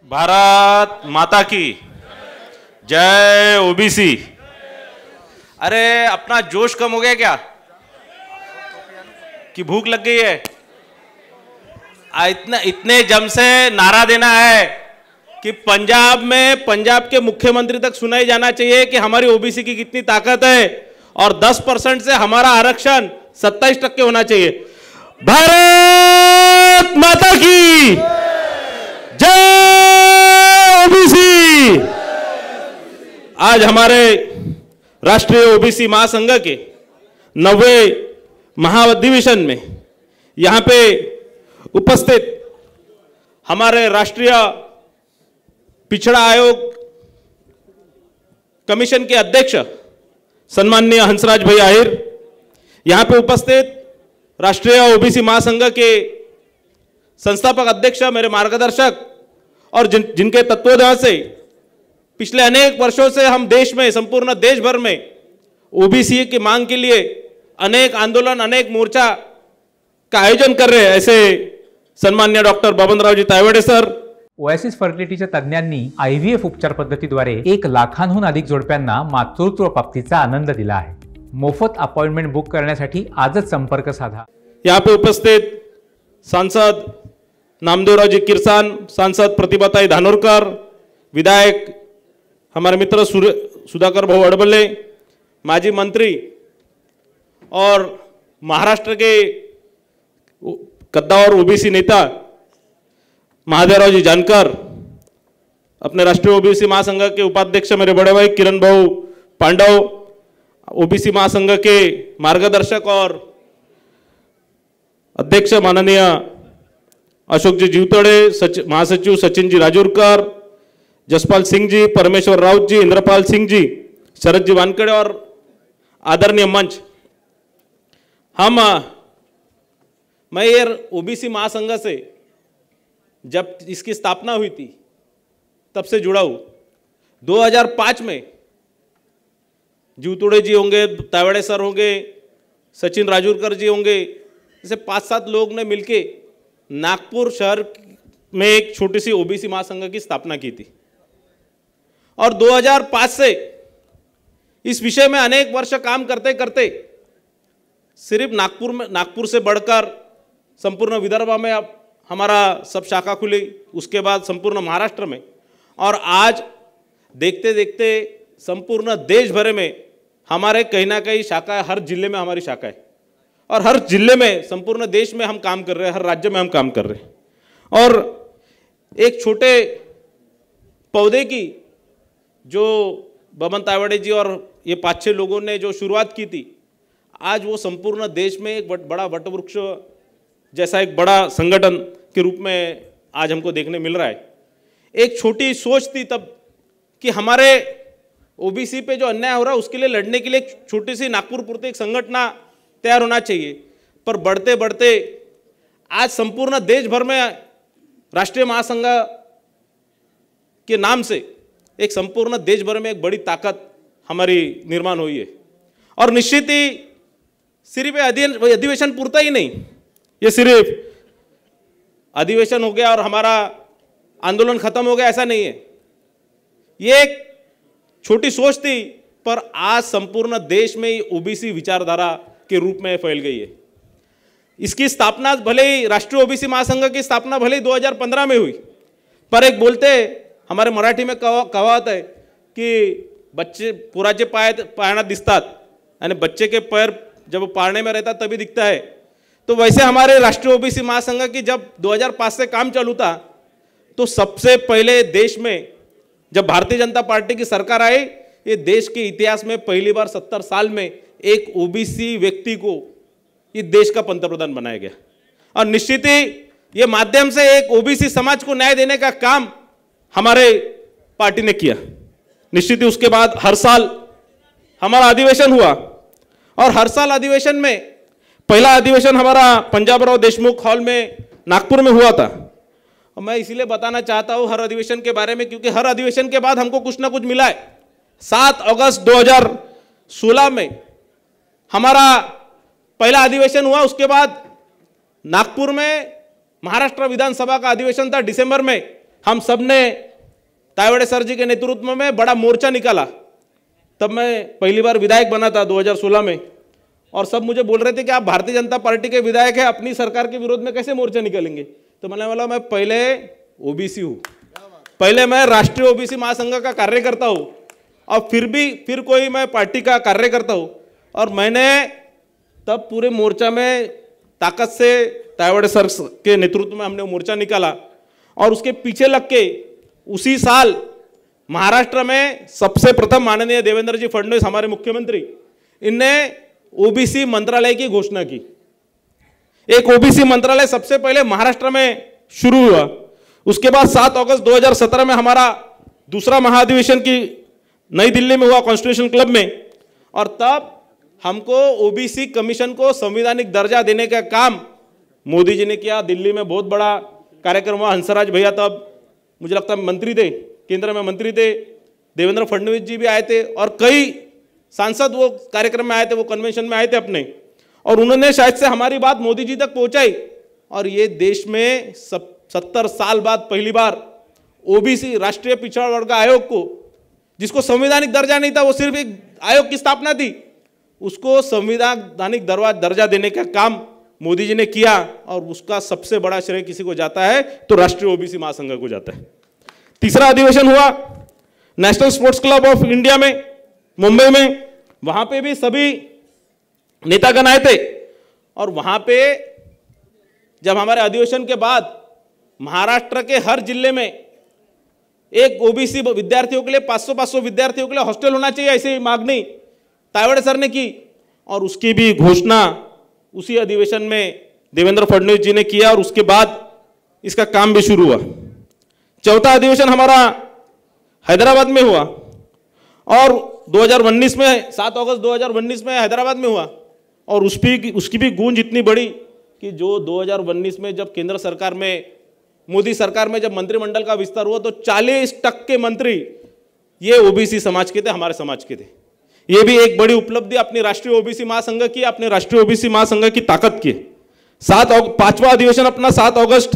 भारत माता की जय। ओबीसी। अरे अपना जोश कम हो गया क्या कि भूख लग गई है? इतने जम से नारा देना है कि पंजाब में पंजाब के मुख्यमंत्री तक सुनाई जाना चाहिए कि हमारी ओबीसी की कितनी ताकत है और 10% से हमारा आरक्षण 27% होना चाहिए। भारत माता की जय। ओबीसी। आज हमारे राष्ट्रीय ओबीसी महासंघ के 90वें महाअधिवेशन में यहां पे उपस्थित हमारे राष्ट्रीय पिछड़ा आयोग कमीशन के अध्यक्ष सम्माननीय हंसराज भाई आहिर, यहां पे उपस्थित राष्ट्रीय ओबीसी महासंघ के संस्थापक अध्यक्ष मेरे मार्गदर्शक और जिनके तत्वावधान से पिछले अनेक वर्षों से हम देश में, संपूर्ण देश भर में ओबीसी की मांग के लिए अनेक आंदोलन, अनेक मोर्चा का आयोजन कर रहे हैं, ऐसे सन्मान्य डॉक्टर बबनरावजी तायवाडे सर। ओएसिस फर्टिलिटीच्या तज्ञांनी आयव्हीएफ उपचार पद्धतीद्वारे 1 लाखांहून अधिक जोडप्यांना मातृत्व प्राप्तीचा आनंद दिला आहे। मोफत अपॉइंटमेंट बुक करण्यासाठी आजच संपर्क साधा। यहाँ पे उपस्थित सांसद नामदेवरावजी किरसान, सांसद प्रतिभाताई धानोरकर, विधायक हमारे मित्र सुधाकर भाऊ अडबले, माजी मंत्री और महाराष्ट्र के कद्दावर ओबीसी नेता महादेवरावजी जानकर, अपने राष्ट्रीय ओबीसी महासंघ के उपाध्यक्ष मेरे बड़े भाई किरण भाऊ पांडव, ओबीसी महासंघ के मार्गदर्शक और अध्यक्ष माननीय अशोक जी जीवतोड़े, महासचिव सचिन जी राजूरकर, जसपाल सिंह जी, परमेश्वर राउत जी, इंद्रपाल सिंह जी, शरद जी वानखेड़े और आदरणीय मंच। मैं ये ओबीसी महासंघ से जब इसकी स्थापना हुई थी तब से जुड़ा हूं। 2005 में जीवतोड़े जी होंगे, तायवाडे सर होंगे, सचिन राजूरकर जी होंगे, जैसे 5-7 लोग ने मिलके नागपुर शहर में एक छोटी सी ओबीसी महासंघ की स्थापना की थी और 2005 से इस विषय में अनेक वर्ष काम करते करते सिर्फ नागपुर से बढ़कर संपूर्ण विदर्भ में अब हमारा सब शाखा खुली, उसके बाद संपूर्ण महाराष्ट्र में, और आज देखते देखते संपूर्ण देश भर में हमारे कहीं ना कहीं शाखा है, हर जिले में हमारी शाखा है और हर जिले में, संपूर्ण देश में हम काम कर रहे हैं, हर राज्य में हम काम कर रहे हैं। और एक छोटे पौधे की जो बबन तायवाडे जी और ये 5-6 लोगों ने जो शुरुआत की थी, आज वो संपूर्ण देश में एक बड़ा वटवृक्ष जैसा एक बड़ा संगठन के रूप में आज हमको देखने मिल रहा है। एक छोटी सोच थी तब कि हमारे ओबीसी पे जो अन्याय हो रहा है उसके लिए लड़ने के लिए एक छोटी सी नागपुर पुरती एक संगठन तैयार होना चाहिए, पर बढ़ते बढ़ते आज संपूर्ण देश भर में राष्ट्रीय महासंघ के नाम से एक संपूर्ण देश भर में एक बड़ी ताकत हमारी निर्माण हुई है। और निश्चित ही सिर्फ अधिवेशन पूरता ही नहीं, ये सिर्फ अधिवेशन हो गया और हमारा आंदोलन खत्म हो गया, ऐसा नहीं है। ये एक छोटी सोच थी, पर आज संपूर्ण देश में ओबीसी विचारधारा के रूप में फैल गई है। इसकी स्थापना भले ही राष्ट्रीय ओबीसी महासंघ की स्थापना भले ही 2015 में हुई, पर एक बोलते हमारे मराठी में कहावत है कि बच्चे पुराचे पाळण्यात दिसतात आणि बच्चे के पैर जब पाळणे में रहता तभी दिखता है। तो वैसे हमारे राष्ट्रीय ओबीसी महासंघ की जब 2005 से काम चालू था तो सबसे पहले देश में जब भारतीय जनता पार्टी की सरकार आई, ये देश के इतिहास में पहली बार 70 साल में एक ओबीसी व्यक्ति को ये देश का पंतप्रधान बनाया गया। और निश्चित ही ये माध्यम से एक ओबीसी समाज को न्याय देने का काम हमारे पार्टी ने किया। निश्चित ही उसके बाद हर साल हमारा अधिवेशन हुआ और हर साल अधिवेशन में पहला अधिवेशन हमारा पंजाबराव देशमुख हॉल में नागपुर में हुआ था। और मैं इसीलिए बताना चाहता हूँ हर अधिवेशन के बारे में, क्योंकि हर अधिवेशन के बाद हमको कुछ ना कुछ मिला है। 7 अगस्त 2016 में हमारा पहला अधिवेशन हुआ, उसके बाद नागपुर में महाराष्ट्र विधानसभा का अधिवेशन था दिसंबर में, हम सब ने तायवाड़े सर जी के नेतृत्व में बड़ा मोर्चा निकाला। तब मैं पहली बार विधायक बना था 2016 में, और सब मुझे बोल रहे थे कि आप भारतीय जनता पार्टी के विधायक हैं, अपनी सरकार के विरोध में कैसे मोर्चा निकालेंगे। तो मैंने बोला मैं पहले ओबीसी हूँ, पहले मैं राष्ट्रीय ओबीसी महासंघ का कार्यकर्ता हूँ, और फिर कोई मैं पार्टी का कार्यकर्ता हूँ। और मैंने तब पूरे मोर्चा में ताकत से तायवाड़े सर के नेतृत्व में हमने मोर्चा निकाला, और उसके पीछे लग के उसी साल महाराष्ट्र में सबसे प्रथम माननीय देवेंद्र जी फडणवीस हमारे मुख्यमंत्री, इनने ओबीसी मंत्रालय की घोषणा की। एक ओबीसी मंत्रालय सबसे पहले महाराष्ट्र में शुरू हुआ। उसके बाद 7 अगस्त 2017 में हमारा दूसरा महाधिवेशन की नई दिल्ली में हुआ कॉन्स्टिट्यूशन क्लब में, और तब हमको ओबीसी कमीशन को संवैधानिक दर्जा देने का काम मोदी जी ने किया। दिल्ली में बहुत बड़ा कार्यक्रम हुआ। हंसराज भैया तब मुझे लगता है मंत्री थे, केंद्र में मंत्री थे, देवेंद्र फडणवीस जी भी आए थे, और कई सांसद वो कार्यक्रम में आए थे, वो कन्वेंशन में आए थे अपने, और उन्होंने शायद से हमारी बात मोदी जी तक पहुंचाई। और ये देश में 70 साल बाद पहली बार ओबीसी राष्ट्रीय पिछड़ा वर्ग आयोग को, जिसको संवैधानिक दर्जा नहीं था, वो सिर्फ एक आयोग की स्थापना थी, उसको संवैधानिक दर्जा देने का काम मोदी जी ने किया। और उसका सबसे बड़ा श्रेय किसी को जाता है तो राष्ट्रीय ओबीसी महासंघ को जाता है। तीसरा अधिवेशन हुआ national sports club of India में मुंबई में। वहां पे भी सभी नेतागण आए थे, और वहां पे जब हमारे अधिवेशन के बाद महाराष्ट्र के हर जिले में एक ओबीसी विद्यार्थियों के लिए 500 विद्यार्थियों के लिए हॉस्टल होना चाहिए, ऐसी मांगनी तायवाड़े सर ने की, और उसकी भी घोषणा उसी अधिवेशन में देवेंद्र फडणवीस जी ने किया, और उसके बाद इसका काम भी शुरू हुआ। चौथा अधिवेशन हमारा हैदराबाद में हुआ, और 2019 में 7 अगस्त 2019 में हैदराबाद में हुआ, और उसकी भी गूंज इतनी बड़ी कि जो 2019 में जब केंद्र सरकार में, मोदी सरकार में जब मंत्रिमंडल का विस्तार हुआ, तो 40% मंत्री ये ओबीसी समाज के थे, हमारे समाज के थे। ये भी एक बड़ी उपलब्धि अपनी राष्ट्रीय ओबीसी महासंघ की, अपने राष्ट्रीय ओबीसी महासंघ की ताकत की। 5वां अधिवेशन अपना 7 अगस्त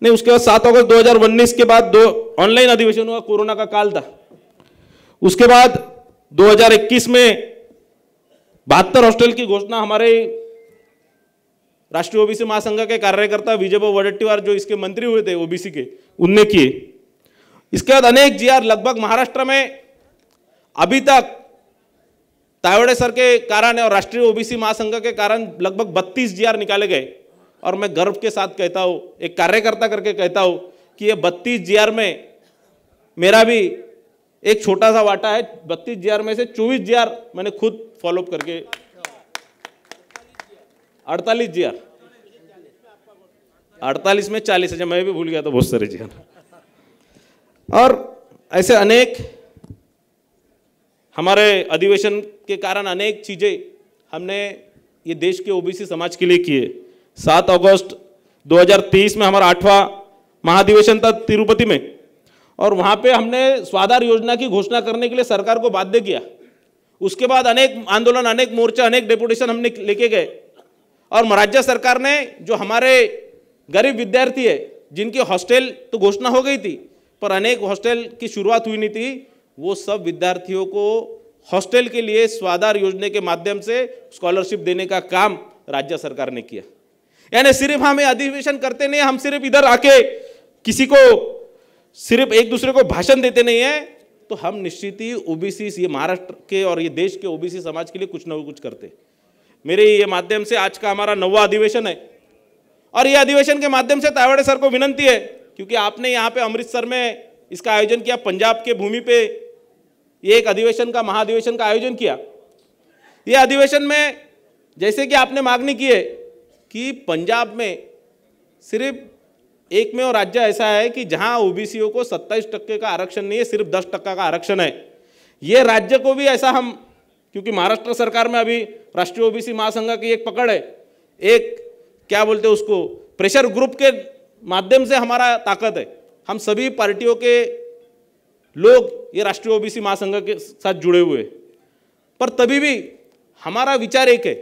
नहीं, उसके बाद 7 अगस्त 2019 के बाद 2 ऑनलाइन अधिवेशन हुआ, कोरोना का काल था। उसके बाद 2021 में 72 हॉस्टल की घोषणा हमारे राष्ट्रीय ओबीसी महासंघ के कार्यकर्ता विजयभाऊ वडेट्टीवार, जो इसके मंत्री हुए थे ओबीसी के, उनने किए। इसके बाद अनेक जीआर लगभग महाराष्ट्र में अभी तक तायवाड़े सर के कारण और राष्ट्रीय ओबीसी महासंघ के कारण लगभग 32 जीआर निकाले गए। और मैं गर्व के साथ कहता हूं, एक कार्यकर्ता करके कहता हूं कि ये 32 जीआर में मेरा भी एक छोटा सा वाटा है। 32 जीआर में से 24 जीआर मैंने खुद फॉलोअप करके, 48 जीआर, 48 में 40 है, मैं भी भूल गया था बहुत सारे जीआर। और ऐसे अनेक हमारे अधिवेशन के कारण अनेक चीजें हमने ये देश के ओबीसी समाज के लिए किए। 7 अगस्त 2023 में हमारा 8वां महाधिवेशन था तिरुपति में, और वहां पे हमने स्वाधार योजना की घोषणा करने के लिए सरकार को बाध्य किया। उसके बाद अनेक आंदोलन, अनेक मोर्चा, अनेक डेपुटेशन हमने लेके गए, और राज्य सरकार ने जो हमारे गरीब विद्यार्थी है जिनकी हॉस्टल तो घोषणा हो गई थी, पर अनेक हॉस्टल की शुरुआत हुई नहीं थी, वो सब विद्यार्थियों को हॉस्टल के लिए स्वाधार योजना के माध्यम से स्कॉलरशिप देने का काम राज्य सरकार ने किया। यानी सिर्फ हम ये अधिवेशन करते नहीं, हम सिर्फ इधर आके किसी को सिर्फ एक दूसरे को भाषण देते नहीं है, तो हम निश्चित ही ओबीसी, ये महाराष्ट्र के और ये देश के ओबीसी समाज के लिए कुछ न कुछ करते। मेरे ये माध्यम से आज का हमारा 9वां अधिवेशन है, और ये अधिवेशन के माध्यम से तायवाड़े सर को विनंती है, क्योंकि आपने यहाँ पे अमृतसर में इसका आयोजन किया, पंजाब के भूमि पे ये एक अधिवेशन का, महाधिवेशन का आयोजन किया। ये अधिवेशन में जैसे कि आपने मांगनी की है कि पंजाब में सिर्फ एक में और राज्य ऐसा है कि जहां ओबीसीओ को 27% का आरक्षण नहीं है, सिर्फ 10% का आरक्षण है। ये राज्य को भी ऐसा हम, क्योंकि महाराष्ट्र सरकार में अभी राष्ट्रीय ओबीसी महासंघ की एक पकड़ है, एक क्या बोलते हैं उसको, प्रेशर ग्रुप के माध्यम से हमारा ताकत है। हम सभी पार्टियों के लोग ये राष्ट्रीय ओबीसी महासंघ के साथ जुड़े हुए, पर तभी भी हमारा विचार एक है,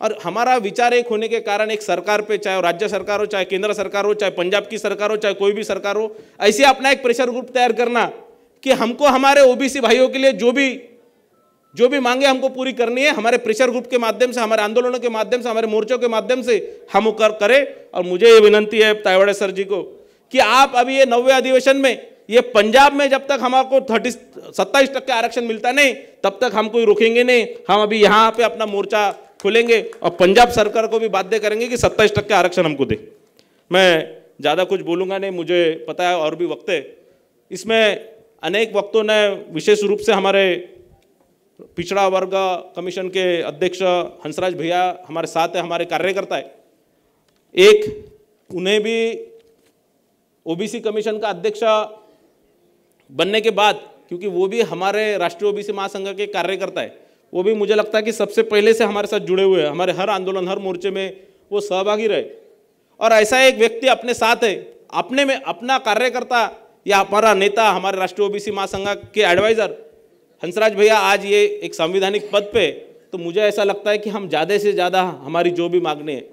और हमारा विचार एक होने के कारण एक सरकार पे, चाहे राज्य सरकार हो, चाहे केंद्र सरकार हो, चाहे पंजाब की सरकार हो, चाहे कोई भी सरकार हो, ऐसे अपना एक प्रेशर ग्रुप तैयार करना कि हमको हमारे ओबीसी भाइयों के लिए जो भी मांगे हमको पूरी करनी है, हमारे प्रेशर ग्रुप के माध्यम से, हमारे आंदोलनों के माध्यम से, हमारे मोर्चों के माध्यम से हम करें। और मुझे ये विनंती है तायवाड़े सर जी को कि आप अभी ये 90वें अधिवेशन में, ये पंजाब में जब तक हमारे 27% आरक्षण मिलता नहीं तब तक हम कोई रोकेंगे नहीं। हम अभी यहाँ पे अपना मोर्चा खोलेंगे और पंजाब सरकार को भी बाध्य करेंगे कि 27% आरक्षण हमको दे। मैं ज़्यादा कुछ बोलूँगा नहीं, मुझे पता है और भी वक्त है। इसमें अनेक वक्तों ने, विशेष रूप से हमारे पिछड़ा वर्ग कमीशन के अध्यक्ष हंसराज भैया हमारे साथ है, हमारे कार्यकर्ता है। एक उन्हें भी ओबीसी कमीशन का अध्यक्ष बनने के बाद, क्योंकि वो भी हमारे राष्ट्रीय ओबीसी महासंघ के कार्यकर्ता है, वो भी मुझे लगता है कि सबसे पहले से हमारे साथ जुड़े हुए हैं, हमारे हर आंदोलन, हर मोर्चे में वो सहभागी रहे। और ऐसा एक व्यक्ति अपने साथ है, अपने में अपना कार्यकर्ता या हमारा नेता, हमारे राष्ट्रीय ओबीसी महासंघ के एडवाइजर हंसराज भैया आज ये एक संवैधानिक पद पे, तो मुझे ऐसा लगता है कि हम ज़्यादा से ज़्यादा हमारी जो भी मांगने हैं,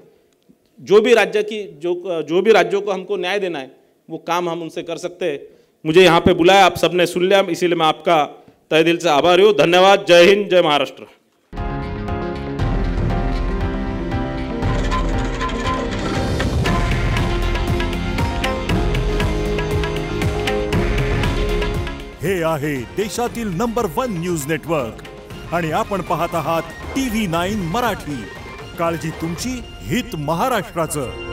जो भी राज्यों को हमको न्याय देना है, वो काम हम उनसे कर सकते हैं। मुझे यहाँ पे बुलाया, आप सबने सुन लिया, इसीलिए मैं आपका तहे दिल से आभारी हूँ। धन्यवाद। जय हिंद, जय महाराष्ट्र। हे आहे देशातील नंबर 1 न्यूज नेटवर्क आणि आपण पाहत आहात TV9 मराठी। काळजी तुमची, हित महाराष्ट्राचं।